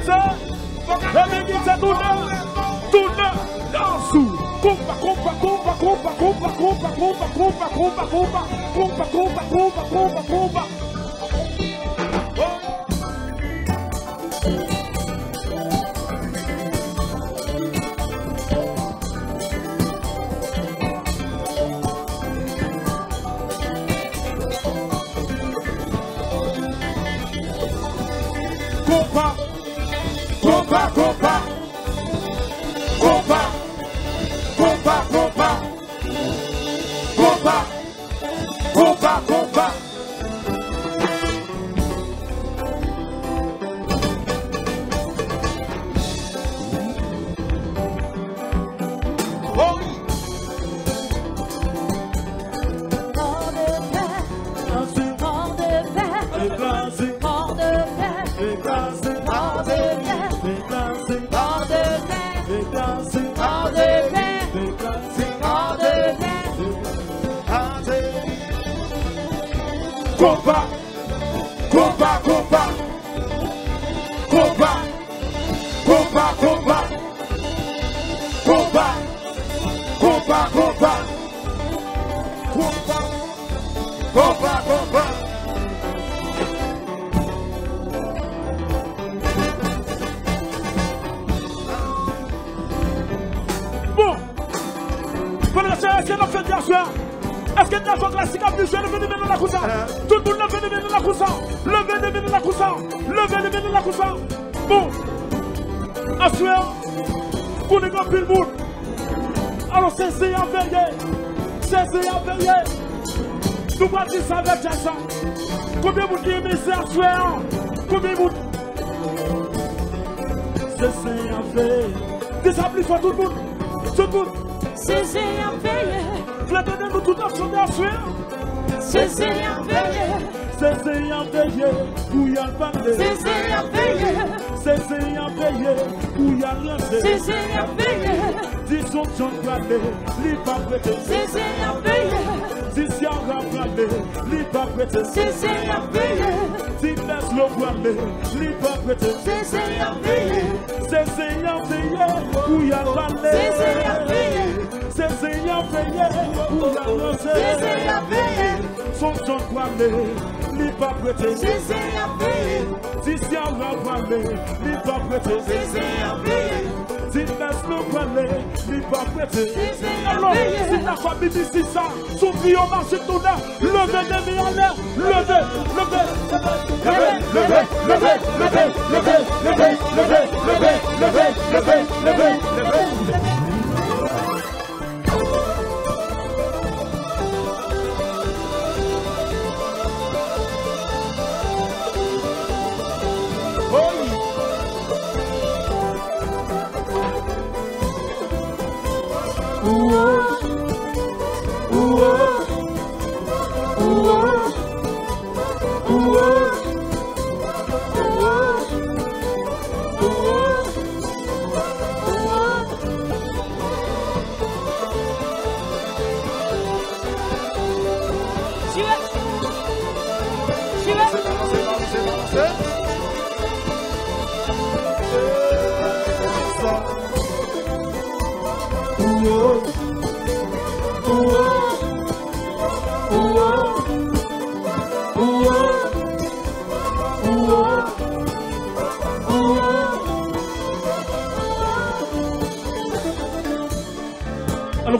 c'est tourne, danse. Compa. Bon, pour la séance, c'est la fête d'asseoir. Est-ce que tu as joué classique à plus jeune? Levez les mains dans la coussa. Tout le monde levez les mains dans la coussa. Levez les mains dans la coussa. Levez les mains dans la coussa. Bon, asseoir, pour les gars, puis le monde. Alors, c'est à veiller. C'est à veiller. Nous va dire ça avec Jackson. Combien vous dites, mais c'est asseoir? Combien vous c'est à veiller. Dis ça plus fort, tout le monde. Tout le monde. C'est à veiller. Flattez-nous tout en sonner à suer. C'est à veiller. C'est à veiller. Où y a le bandé. C'est à veiller. C'est à veiller. Où y a le c'est à veiller. Dis son son gradé. Li pas prêté. C'est à veiller. Dis si on va gradé. Li pas prêté. C'est à veiller. Dis laisse le gradé. Li pas prêté. C'est à veiller. C'est à veiller. Où y a le bandé. C'est à veiller. C'est à veiller. Où y a le c'est à veiller. Son son gradé. Li pas prêté. C'est à veiller. Dis si on va gradé. Li pas prêté. C'est à veiller. Si laisse le gradé. Li pas prêté. Alors, veiller. si ta famille dit si ça, son fille au marché tourne, levez les mains en l'air, levez, Alors,